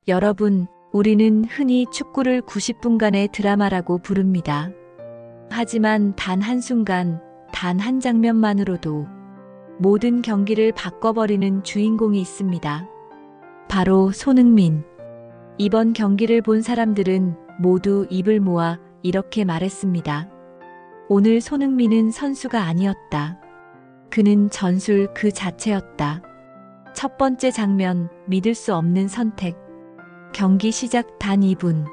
여러분, 우리는 흔히 축구를 90분간의 드라마라고 부릅니다. 하지만 단 한순간, 단 한 장면만으로도 모든 경기를 바꿔버리는 주인공이 있습니다. 바로 손흥민. 이번 경기를 본 사람들은 모두 입을 모아 이렇게 말했습니다. 오늘 손흥민은 선수가 아니었다. 그는 전술 그 자체였다. 첫 번째 장면, 믿을 수 없는 선택. 경기 시작 단 2분.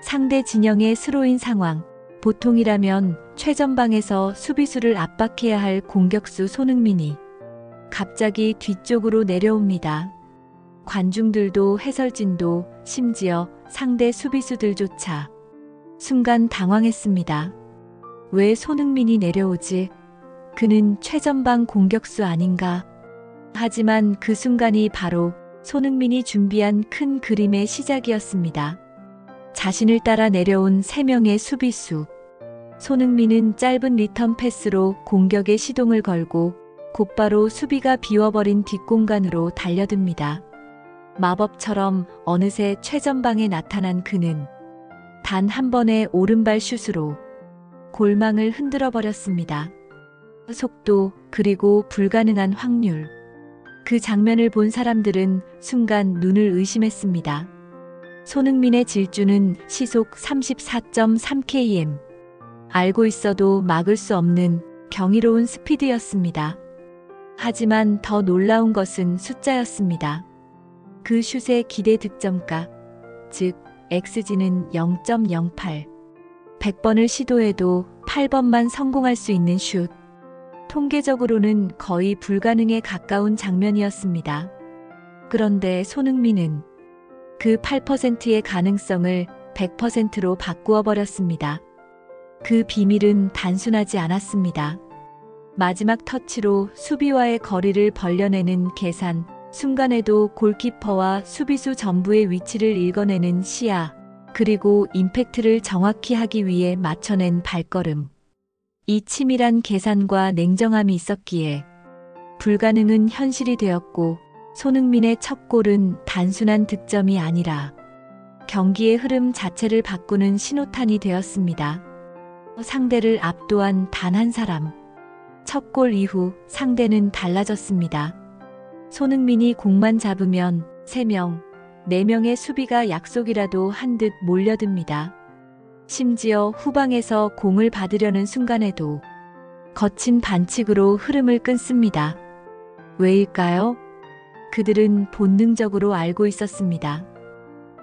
상대 진영의 스로인 상황. 보통이라면 최전방에서 수비수를 압박해야 할 공격수 손흥민이 갑자기 뒤쪽으로 내려옵니다. 관중들도 해설진도 심지어 상대 수비수들조차 순간 당황했습니다. 왜 손흥민이 내려오지? 그는 최전방 공격수 아닌가? 하지만 그 순간이 바로 손흥민이 준비한 큰 그림의 시작이었습니다. 자신을 따라 내려온 3명의 수비수. 손흥민은 짧은 리턴 패스로 공격에 시동을 걸고 곧바로 수비가 비워버린 뒷공간으로 달려듭니다. 마법처럼 어느새 최전방에 나타난 그는 단 한 번의 오른발 슛으로 골망을 흔들어 버렸습니다. 속도, 그리고 불가능한 확률. 그 장면을 본 사람들은 순간 눈을 의심했습니다. 손흥민의 질주는 시속 34.3km. 알고 있어도 막을 수 없는 경이로운 스피드였습니다. 하지만 더 놀라운 것은 숫자였습니다. 그 슛의 기대 득점가, 즉 XG는 0.08. 100번을 시도해도 8번만 성공할 수 있는 슛. 통계적으로는 거의 불가능에 가까운 장면이었습니다. 그런데 손흥민은 그 8%의 가능성을 100%로 바꾸어 버렸습니다. 그 비밀은 단순하지 않았습니다. 마지막 터치로 수비와의 거리를 벌려내는 계산, 순간에도 골키퍼와 수비수 전부의 위치를 읽어내는 시야, 그리고 임팩트를 정확히 하기 위해 맞춰낸 발걸음. 이 치밀한 계산과 냉정함이 있었기에 불가능은 현실이 되었고, 손흥민의 첫 골은 단순한 득점이 아니라 경기의 흐름 자체를 바꾸는 신호탄이 되었습니다. 상대를 압도한 단 한 사람. 첫 골 이후 상대는 달라졌습니다. 손흥민이 공만 잡으면 3명, 4명의 수비가 약속이라도 한 듯 몰려듭니다. 심지어 후방에서 공을 받으려는 순간에도 거친 반칙으로 흐름을 끊습니다. 왜일까요? 그들은 본능적으로 알고 있었습니다.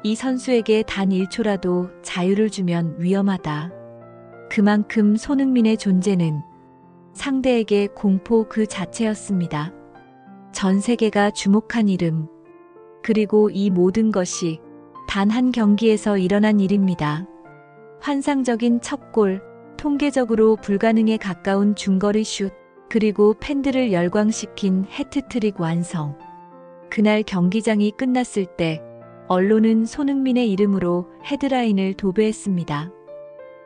이 선수에게 단 1초라도 자유를 주면 위험하다. 그만큼 손흥민의 존재는 상대에게 공포 그 자체였습니다. 전 세계가 주목한 이름. 그리고 이 모든 것이 단 한 경기에서 일어난 일입니다. 환상적인 첫 골, 통계적으로 불가능에 가까운 중거리 슛, 그리고 팬들을 열광시킨 해트트릭 완성. 그날 경기장이 끝났을 때 언론은 손흥민의 이름으로 헤드라인을 도배했습니다.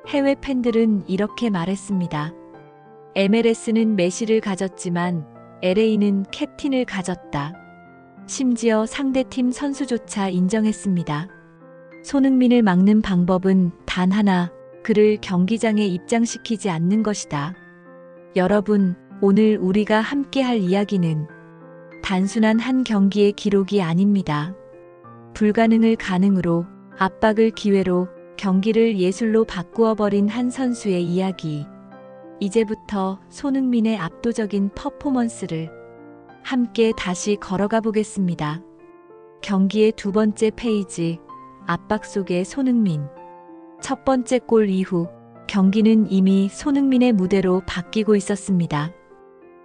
해외 팬들은 이렇게 말했습니다. MLS는 메시를 가졌지만 LA는 캡틴을 가졌다. 심지어 상대팀 선수조차 인정했습니다. 손흥민을 막는 방법은 단 하나, 그를 경기장에 입장시키지 않는 것이다. 여러분, 오늘 우리가 함께 할 이야기는 단순한 한 경기의 기록이 아닙니다. 불가능을 가능으로, 압박을 기회로, 경기를 예술로 바꾸어 버린 한 선수의 이야기. 이제부터 손흥민의 압도적인 퍼포먼스를 함께 다시 걸어가 보겠습니다. 경기의 두 번째 페이지, 압박 속의 손흥민. 첫 번째 골 이후 경기는 이미 손흥민의 무대로 바뀌고 있었습니다.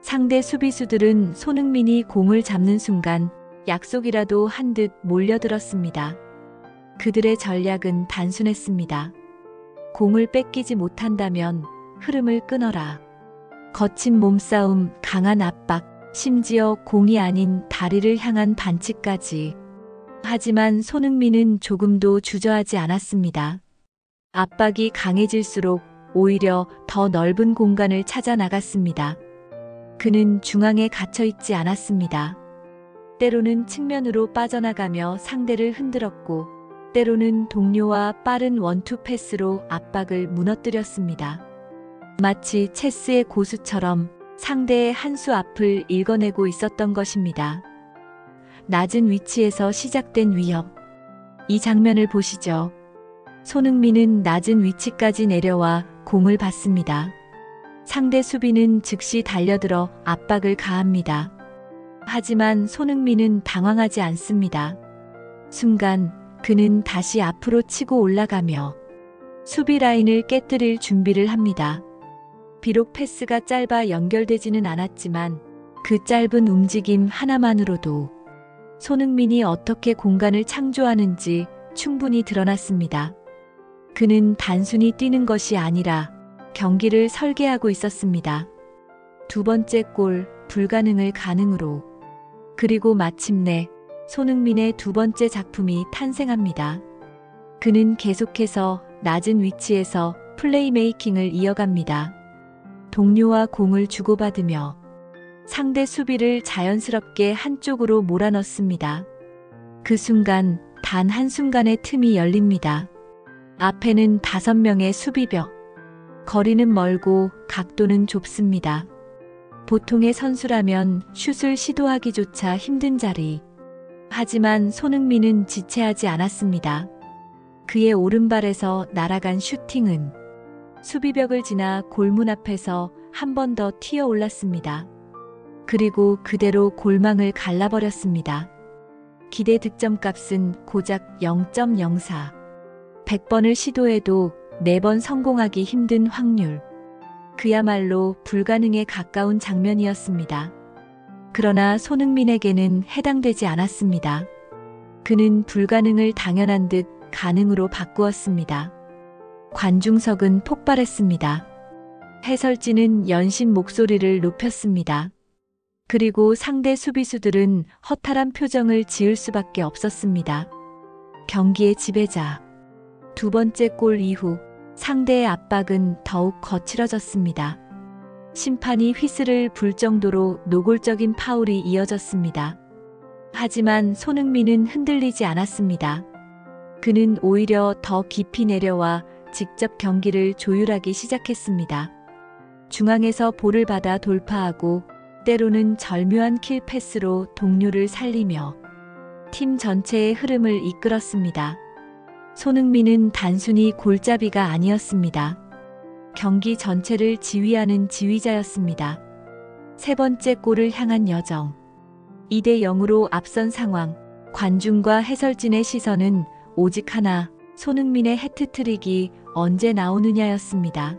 상대 수비수들은 손흥민이 공을 잡는 순간 약속이라도 한 듯 몰려들었습니다. 그들의 전략은 단순했습니다. 공을 뺏기지 못한다면 흐름을 끊어라. 거친 몸싸움, 강한 압박, 심지어 공이 아닌 다리를 향한 반칙까지. 하지만 손흥민은 조금도 주저하지 않았습니다. 압박이 강해질수록 오히려 더 넓은 공간을 찾아 나갔습니다. 그는 중앙에 갇혀 있지 않았습니다. 때로는 측면으로 빠져나가며 상대를 흔들었고, 때로는 동료와 빠른 원투 패스로 압박을 무너뜨렸습니다. 마치 체스의 고수처럼 상대의 한 수 앞을 읽어내고 있었던 것입니다. 낮은 위치에서 시작된 위협. 이 장면을 보시죠. 손흥민은 낮은 위치까지 내려와 공을 받습니다. 상대 수비는 즉시 달려들어 압박을 가합니다. 하지만 손흥민은 당황하지 않습니다. 순간 그는 다시 앞으로 치고 올라가며 수비 라인을 깨뜨릴 준비를 합니다. 비록 패스가 짧아 연결되지는 않았지만 그 짧은 움직임 하나만으로도 손흥민이 어떻게 공간을 창조하는지 충분히 드러났습니다. 그는 단순히 뛰는 것이 아니라 경기를 설계하고 있었습니다. 두 번째 골, 불가능을 가능으로. 그리고 마침내 손흥민의 두 번째 작품이 탄생합니다. 그는 계속해서 낮은 위치에서 플레이메이킹을 이어갑니다. 동료와 공을 주고받으며 상대 수비를 자연스럽게 한쪽으로 몰아넣습니다. 그 순간 단 한순간의 틈이 열립니다. 앞에는 5명의 수비벽. 거리는 멀고 각도는 좁습니다. 보통의 선수라면 슛을 시도하기조차 힘든 자리. 하지만 손흥민은 지체하지 않았습니다. 그의 오른발에서 날아간 슈팅은 수비벽을 지나 골문 앞에서 한 번 더 튀어 올랐습니다. 그리고 그대로 골망을 갈라버렸습니다. 기대 득점값은 고작 0.04. 100번을 시도해도 4번 성공하기 힘든 확률. 그야말로 불가능에 가까운 장면이었습니다. 그러나 손흥민에게는 해당되지 않았습니다. 그는 불가능을 당연한 듯 가능으로 바꾸었습니다. 관중석은 폭발했습니다. 해설진은 연신 목소리를 높였습니다. 그리고 상대 수비수들은 허탈한 표정을 지을 수밖에 없었습니다. 경기의 지배자. 두 번째 골 이후 상대의 압박은 더욱 거칠어졌습니다. 심판이 휘슬을 불 정도로 노골적인 파울이 이어졌습니다. 하지만 손흥민은 흔들리지 않았습니다. 그는 오히려 더 깊이 내려와 직접 경기를 조율하기 시작했습니다. 중앙에서 볼을 받아 돌파하고 때로는 절묘한 킬 패스로 동료를 살리며 팀 전체의 흐름을 이끌었습니다. 손흥민은 단순히 골잡이가 아니었습니다. 경기 전체를 지휘하는 지휘자였습니다. 세 번째 골을 향한 여정. 2대 0으로 앞선 상황. 관중과 해설진의 시선은 오직 하나, 손흥민의 해트트릭이 언제 나오느냐였습니다.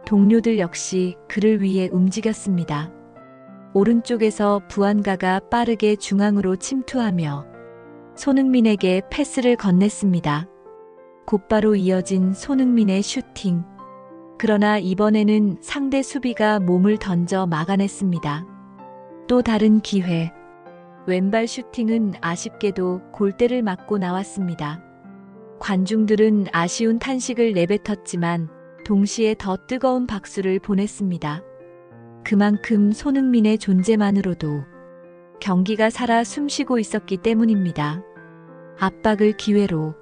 동료들 역시 그를 위해 움직였습니다. 오른쪽에서 부안가가 빠르게 중앙으로 침투하며 손흥민에게 패스를 건넸습니다. 곧바로 이어진 손흥민의 슈팅. 그러나 이번에는 상대 수비가 몸을 던져 막아냈습니다. 또 다른 기회. 왼발 슈팅은 아쉽게도 골대를 맞고 나왔습니다. 관중들은 아쉬운 탄식을 내뱉었지만 동시에 더 뜨거운 박수를 보냈습니다. 그만큼 손흥민의 존재만으로도 경기가 살아 숨쉬고 있었기 때문입니다. 압박을 기회로.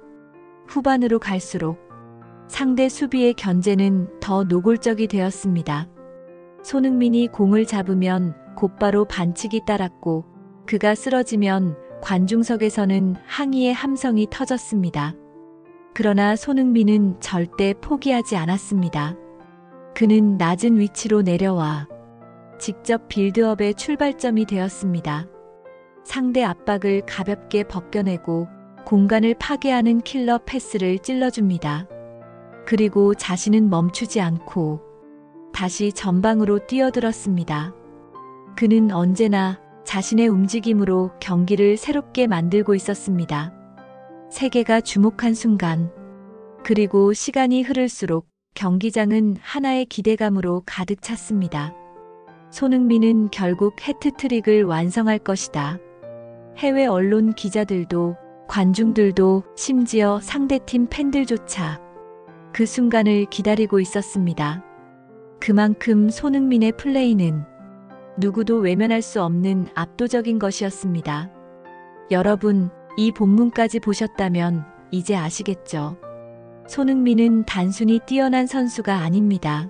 후반으로 갈수록 상대 수비의 견제는 더 노골적이 되었습니다. 손흥민이 공을 잡으면 곧바로 반칙이 따랐고 그가 쓰러지면 관중석에서는 항의의 함성이 터졌습니다. 그러나 손흥민은 절대 포기하지 않았습니다. 그는 낮은 위치로 내려와 직접 빌드업의 출발점이 되었습니다. 상대 압박을 가볍게 벗겨내고 공간을 파괴하는 킬러 패스를 찔러줍니다. 그리고 자신은 멈추지 않고 다시 전방으로 뛰어들었습니다. 그는 언제나 자신의 움직임으로 경기를 새롭게 만들고 있었습니다. 세계가 주목한 순간, 그리고 시간이 흐를수록 경기장은 하나의 기대감으로 가득 찼습니다. 손흥민은 결국 해트트릭을 완성할 것이다. 해외 언론 기자들도, 관중들도, 심지어 상대팀 팬들조차 그 순간을 기다리고 있었습니다. 그만큼 손흥민의 플레이는 누구도 외면할 수 없는 압도적인 것이었습니다. 여러분, 이 본문까지 보셨다면 이제 아시겠죠? 손흥민은 단순히 뛰어난 선수가 아닙니다.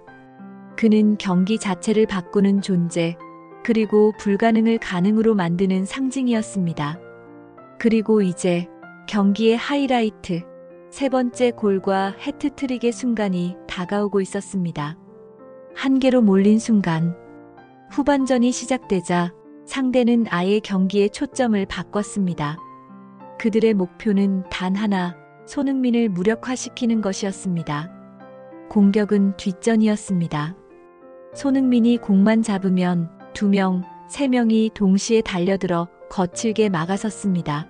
그는 경기 자체를 바꾸는 존재, 그리고 불가능을 가능으로 만드는 상징이었습니다. 그리고 이제 경기의 하이라이트, 세 번째 골과 해트트릭의 순간이 다가오고 있었습니다. 한계로 몰린 순간, 후반전이 시작되자 상대는 아예 경기의 초점을 바꿨습니다. 그들의 목표는 단 하나, 손흥민을 무력화시키는 것이었습니다. 공격은 뒷전이었습니다. 손흥민이 공만 잡으면 2명, 3명이 동시에 달려들어 거칠게 막아섰습니다.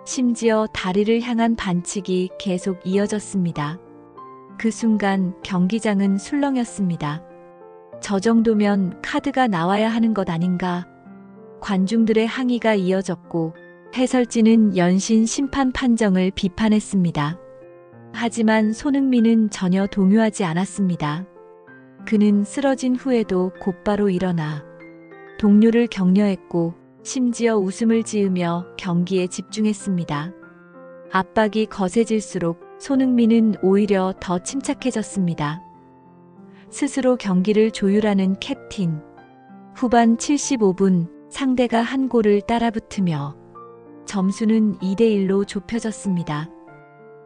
심지어 다리를 향한 반칙이 계속 이어졌습니다. 그 순간 경기장은 술렁였습니다. 저 정도면 카드가 나와야 하는 것 아닌가? 관중들의 항의가 이어졌고 해설진은 연신 심판 판정을 비판했습니다. 하지만 손흥민은 전혀 동요하지 않았습니다. 그는 쓰러진 후에도 곧바로 일어나 동료를 격려했고 심지어 웃음을 지으며 경기에 집중했습니다. 압박이 거세질수록 손흥민은 오히려 더 침착해졌습니다. 스스로 경기를 조율하는 캡틴. 후반 75분 상대가 한 골을 따라붙으며 점수는 2대1로 좁혀졌습니다.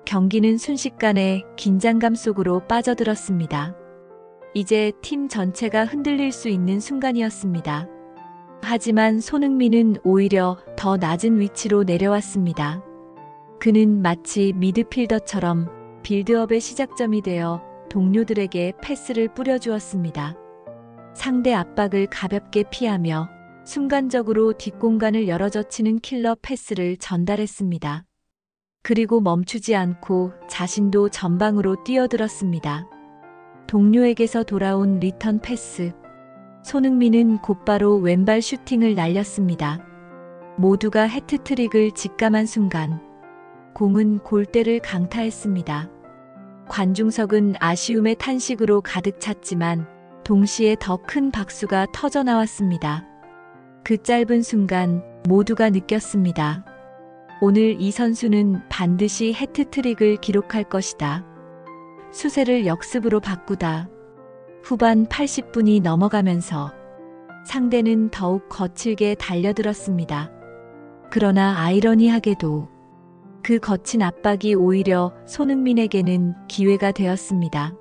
경기는 순식간에 긴장감 속으로 빠져들었습니다. 이제 팀 전체가 흔들릴 수 있는 순간이었습니다. 하지만 손흥민은 오히려 더 낮은 위치로 내려왔습니다. 그는 마치 미드필더처럼 빌드업의 시작점이 되어 동료들에게 패스를 뿌려주었습니다. 상대 압박을 가볍게 피하며 순간적으로 뒷공간을 열어젖히는 킬러 패스를 전달했습니다. 그리고 멈추지 않고 자신도 전방으로 뛰어들었습니다. 동료에게서 돌아온 리턴 패스. 손흥민은 곧바로 왼발 슈팅을 날렸습니다. 모두가 해트트릭을 직감한 순간 공은 골대를 강타했습니다. 관중석은 아쉬움의 탄식으로 가득 찼지만 동시에 더 큰 박수가 터져 나왔습니다. 그 짧은 순간 모두가 느꼈습니다. 오늘 이 선수는 반드시 해트트릭을 기록할 것이다. 수세를 역습으로 바꾸다. 후반 80분이 넘어가면서 상대는 더욱 거칠게 달려들었습니다. 그러나 아이러니하게도 그 거친 압박이 오히려 손흥민에게는 기회가 되었습니다.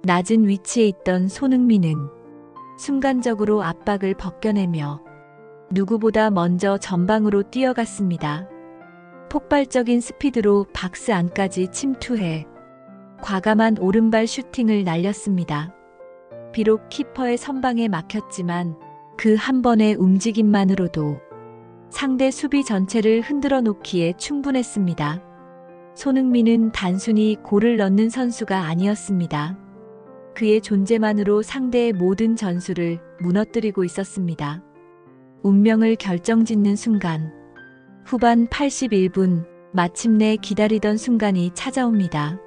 낮은 위치에 있던 손흥민은 순간적으로 압박을 벗겨내며 누구보다 먼저 전방으로 뛰어갔습니다. 폭발적인 스피드로 박스 안까지 침투해 과감한 오른발 슈팅을 날렸습니다. 비록 키퍼의 선방에 막혔지만 그 한 번의 움직임만으로도 상대 수비 전체를 흔들어 놓기에 충분했습니다. 손흥민은 단순히 골을 넣는 선수가 아니었습니다. 그의 존재만으로 상대의 모든 전술을 무너뜨리고 있었습니다. 운명을 결정짓는 순간, 후반 81분, 마침내 기다리던 순간이 찾아옵니다.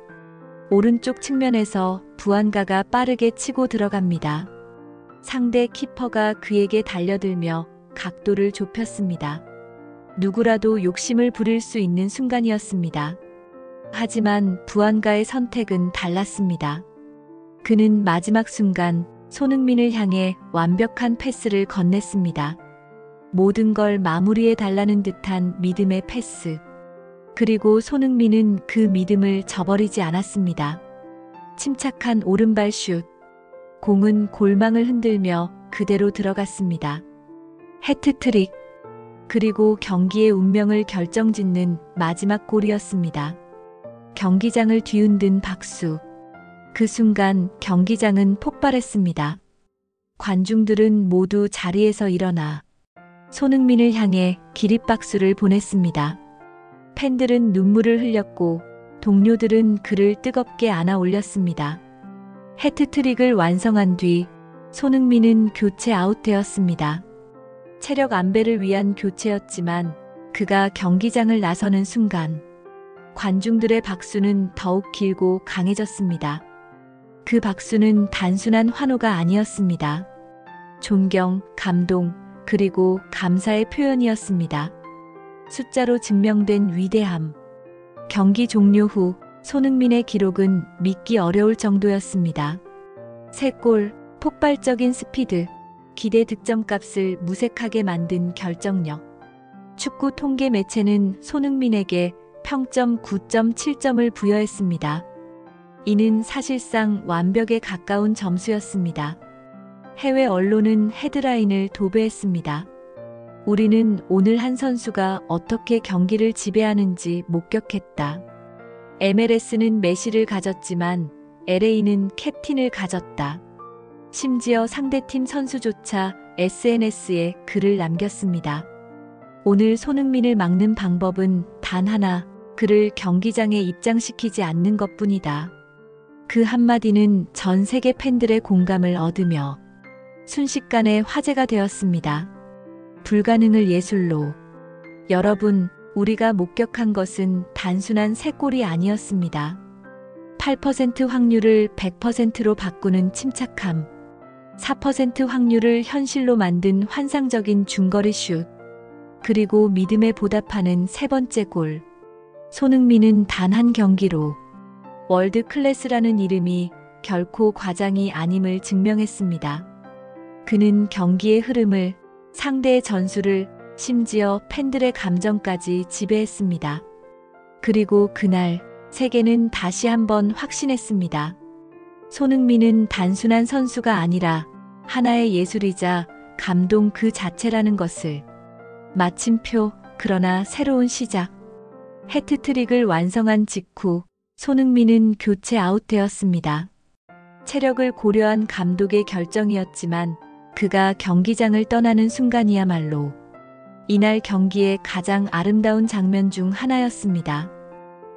오른쪽 측면에서 부안가가 빠르게 치고 들어갑니다. 상대 키퍼가 그에게 달려들며 각도를 좁혔습니다. 누구라도 욕심을 부릴 수 있는 순간이었습니다. 하지만 부안가의 선택은 달랐습니다. 그는 마지막 순간 손흥민을 향해 완벽한 패스를 건넸습니다. 모든 걸 마무리해 달라는 듯한 믿음의 패스. 그리고 손흥민은 그 믿음을 저버리지 않았습니다. 침착한 오른발 슛. 공은 골망을 흔들며 그대로 들어갔습니다. 해트트릭. 그리고 경기의 운명을 결정짓는 마지막 골이었습니다. 경기장을 뒤흔든 박수. 그 순간 경기장은 폭발했습니다. 관중들은 모두 자리에서 일어나 손흥민을 향해 기립박수를 보냈습니다. 팬들은 눈물을 흘렸고 동료들은 그를 뜨겁게 안아 올렸습니다. 해트트릭을 완성한 뒤 손흥민은 교체 아웃되었습니다. 체력 안배를 위한 교체였지만 그가 경기장을 나서는 순간 관중들의 박수는 더욱 길고 강해졌습니다. 그 박수는 단순한 환호가 아니었습니다. 존경, 감동, 그리고 감사의 표현이었습니다. 숫자로 증명된 위대함. 경기 종료 후 손흥민의 기록은 믿기 어려울 정도였습니다. 3골, 폭발적인 스피드, 기대 득점값을 무색하게 만든 결정력. 축구 통계 매체는 손흥민에게 평점 9.7점을 부여했습니다. 이는 사실상 완벽에 가까운 점수였습니다. 해외 언론은 헤드라인을 도배했습니다. 우리는 오늘 한 선수가 어떻게 경기를 지배하는지 목격했다. MLS는 메시를 가졌지만 LA는 캡틴을 가졌다. 심지어 상대팀 선수조차 SNS에 글을 남겼습니다. 오늘 손흥민을 막는 방법은 단 하나, 그를 경기장에 입장시키지 않는 것뿐이다. 그 한마디는 전 세계 팬들의 공감을 얻으며 순식간에 화제가 되었습니다. 불가능을 예술로. 여러분, 우리가 목격한 것은 단순한 3골이 아니었습니다. 8% 확률을 100%로 바꾸는 침착함, 4% 확률을 현실로 만든 환상적인 중거리 슛, 그리고 믿음에 보답하는 3번째 골. 손흥민은 단 한 경기로 월드 클래스라는 이름이 결코 과장이 아님을 증명했습니다. 그는 경기의 흐름을, 상대의 전술을, 심지어 팬들의 감정까지 지배했습니다. 그리고 그날 세계는 다시 한번 확신했습니다. 손흥민은 단순한 선수가 아니라 하나의 예술이자 감동 그 자체라는 것을. 마침표, 그러나 새로운 시작. 해트트릭을 완성한 직후 손흥민은 교체 아웃되었습니다. 체력을 고려한 감독의 결정이었지만 그가 경기장을 떠나는 순간이야말로 이날 경기의 가장 아름다운 장면 중 하나였습니다.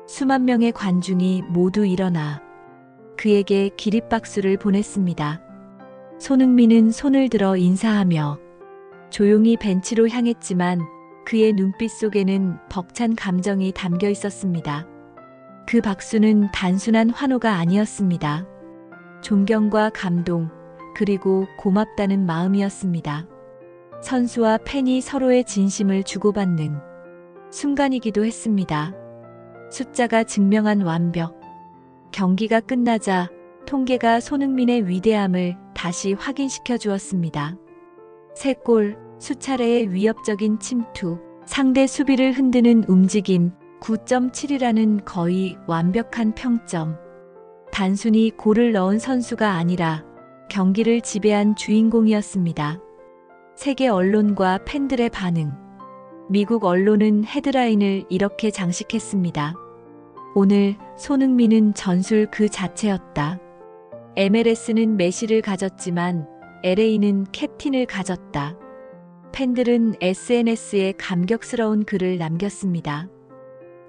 수만 명의 관중이 모두 일어나 그에게 기립박수를 보냈습니다. 손흥민은 손을 들어 인사하며 조용히 벤치로 향했지만 그의 눈빛 속에는 벅찬 감정이 담겨 있었습니다. 그 박수는 단순한 환호가 아니었습니다. 존경과 감동, 그리고 고맙다는 마음이었습니다. 선수와 팬이 서로의 진심을 주고받는 순간이기도 했습니다. 숫자가 증명한 완벽. 경기가 끝나자 통계가 손흥민의 위대함을 다시 확인시켜 주었습니다. 3골, 수차례의 위협적인 침투, 상대 수비를 흔드는 움직임, 9.7이라는 거의 완벽한 평점. 단순히 골을 넣은 선수가 아니라 경기를 지배한 주인공이었습니다. 세계 언론과 팬들의 반응. 미국 언론은 헤드라인을 이렇게 장식했습니다. 오늘 손흥민은 전술 그 자체였다. MLS는 메시를 가졌지만 LA는 캡틴을 가졌다. 팬들은 SNS에 감격스러운 글을 남겼습니다.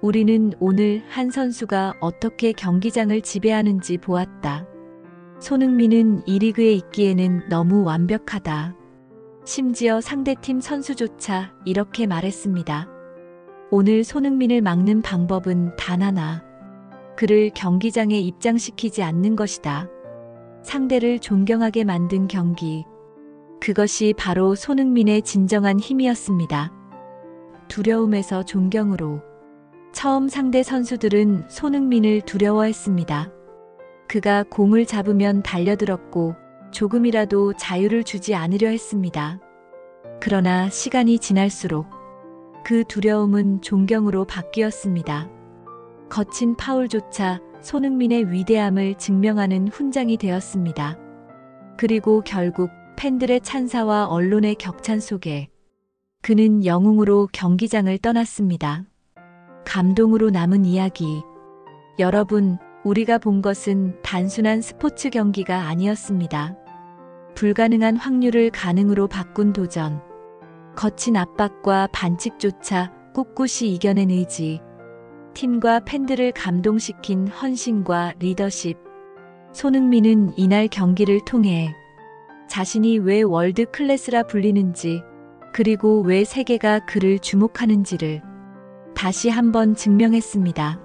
우리는 오늘 한 선수가 어떻게 경기장을 지배하는지 보았다. 손흥민은 이 리그에 있기에는 너무 완벽하다. 심지어 상대팀 선수조차 이렇게 말했습니다. 오늘 손흥민을 막는 방법은 단 하나. 그를 경기장에 입장시키지 않는 것이다. 상대를 존경하게 만든 경기. 그것이 바로 손흥민의 진정한 힘이었습니다. 두려움에서 존경으로. 처음 상대 선수들은 손흥민을 두려워했습니다. 그가 공을 잡으면 달려들었고 조금이라도 자유를 주지 않으려 했습니다. 그러나 시간이 지날수록 그 두려움은 존경으로 바뀌었습니다. 거친 파울조차 손흥민의 위대함을 증명하는 훈장이 되었습니다. 그리고 결국 팬들의 찬사와 언론의 격찬 속에 그는 영웅으로 경기장을 떠났습니다. 감동으로 남은 이야기. 여러분, 우리가 본 것은 단순한 스포츠 경기가 아니었습니다. 불가능한 확률을 가능으로 바꾼 도전. 거친 압박과 반칙조차 꿋꿋이 이겨낸 의지. 팀과 팬들을 감동시킨 헌신과 리더십. 손흥민은 이날 경기를 통해 자신이 왜 월드 클래스라 불리는지, 그리고 왜 세계가 그를 주목하는지를 다시 한번 증명했습니다.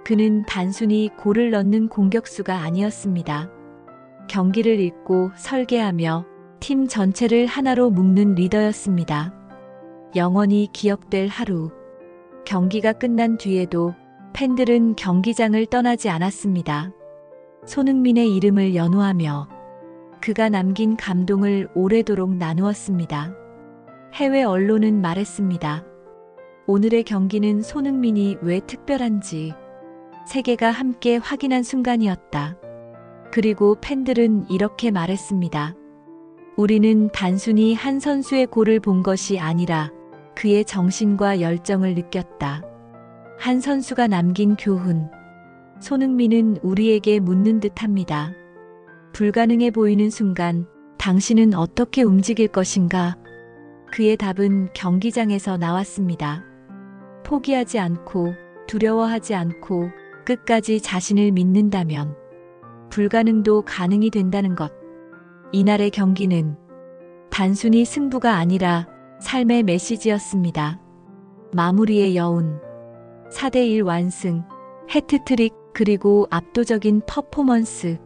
그는 단순히 골을 넣는 공격수가 아니었습니다. 경기를 읽고 설계하며 팀 전체를 하나로 묶는 리더였습니다. 영원히 기억될 하루. 경기가 끝난 뒤에도 팬들은 경기장을 떠나지 않았습니다. 손흥민의 이름을 연호하며 그가 남긴 감동을 오래도록 나누었습니다. 해외 언론은 말했습니다. 오늘의 경기는 손흥민이 왜 특별한지 세계가 함께 확인한 순간이었다. 그리고 팬들은 이렇게 말했습니다. 우리는 단순히 한 선수의 골을 본 것이 아니라 그의 정신과 열정을 느꼈다. 한 선수가 남긴 교훈. 손흥민은 우리에게 묻는 듯합니다. 불가능해 보이는 순간 당신은 어떻게 움직일 것인가? 그의 답은 경기장에서 나왔습니다. 포기하지 않고 두려워하지 않고 끝까지 자신을 믿는다면 불가능도 가능이 된다는 것. 이날의 경기는 단순히 승부가 아니라 삶의 메시지였습니다. 마무리의 여운, 4대1 완승, 해트트릭 그리고 압도적인 퍼포먼스.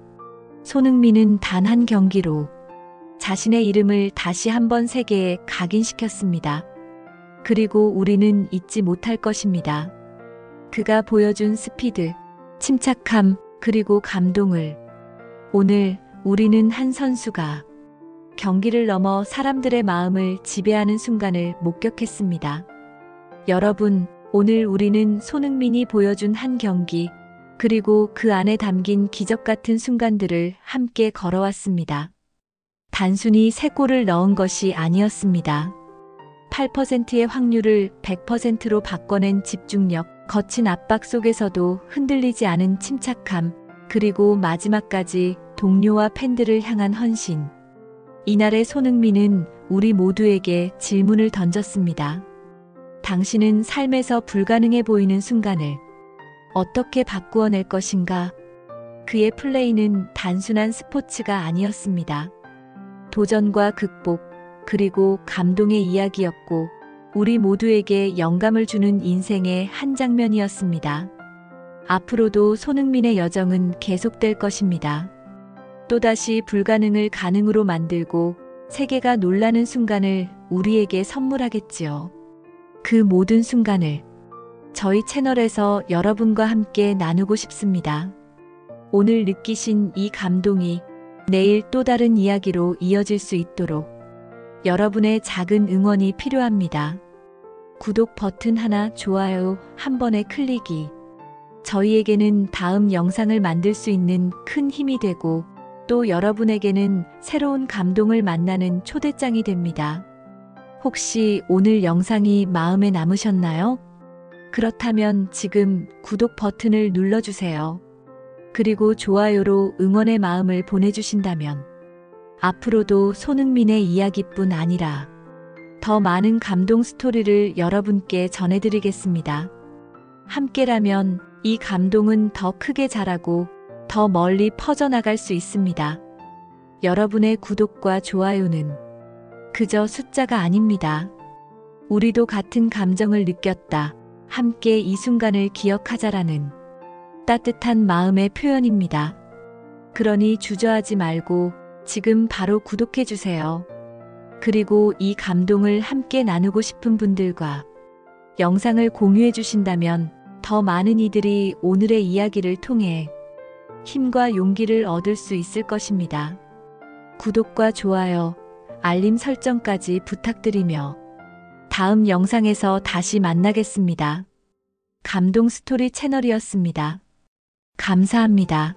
손흥민은 단 한 경기로 자신의 이름을 다시 한번 세계에 각인시켰습니다. 그리고 우리는 잊지 못할 것입니다. 그가 보여준 스피드, 침착함, 그리고 감동을. 오늘 우리는 한 선수가 경기를 넘어 사람들의 마음을 지배하는 순간을 목격했습니다. 여러분, 오늘 우리는 손흥민이 보여준 한 경기, 그리고 그 안에 담긴 기적 같은 순간들을 함께 걸어왔습니다. 단순히 3골을 넣은 것이 아니었습니다. 8%의 확률을 100%로 바꿔낸 집중력, 거친 압박 속에서도 흔들리지 않은 침착함, 그리고 마지막까지 동료와 팬들을 향한 헌신. 이날의 손흥민은 우리 모두에게 질문을 던졌습니다. 당신은 삶에서 불가능해 보이는 순간을 어떻게 바꾸어낼 것인가? 그의 플레이는 단순한 스포츠가 아니었습니다. 도전과 극복, 그리고 감동의 이야기였고, 우리 모두에게 영감을 주는 인생의 한 장면이었습니다. 앞으로도 손흥민의 여정은 계속될 것입니다. 또다시 불가능을 가능으로 만들고 세계가 놀라는 순간을 우리에게 선물하겠지요. 그 모든 순간을 저희 채널에서 여러분과 함께 나누고 싶습니다. 오늘 느끼신 이 감동이 내일 또 다른 이야기로 이어질 수 있도록 여러분의 작은 응원이 필요합니다. 구독 버튼 하나, 좋아요 한 번의 클릭이 저희에게는 다음 영상을 만들 수 있는 큰 힘이 되고, 또 여러분에게는 새로운 감동을 만나는 초대장이 됩니다. 혹시 오늘 영상이 마음에 남으셨나요? 그렇다면 지금 구독 버튼을 눌러주세요. 그리고 좋아요로 응원의 마음을 보내주신다면 앞으로도 손흥민의 이야기뿐 아니라 더 많은 감동 스토리를 여러분께 전해드리겠습니다. 함께라면 이 감동은 더 크게 자라고 더 멀리 퍼져나갈 수 있습니다. 여러분의 구독과 좋아요는 그저 숫자가 아닙니다. 우리도 같은 감정을 느꼈다. 함께 이 순간을 기억하자라는 따뜻한 마음의 표현입니다. 그러니 주저하지 말고 지금 바로 구독해주세요. 그리고 이 감동을 함께 나누고 싶은 분들과 영상을 공유해 주신다면 더 많은 이들이 오늘의 이야기를 통해 힘과 용기를 얻을 수 있을 것입니다. 구독과 좋아요, 알림 설정까지 부탁드리며 다음 영상에서 다시 만나겠습니다. 감동 스토리 채널이었습니다. 감사합니다.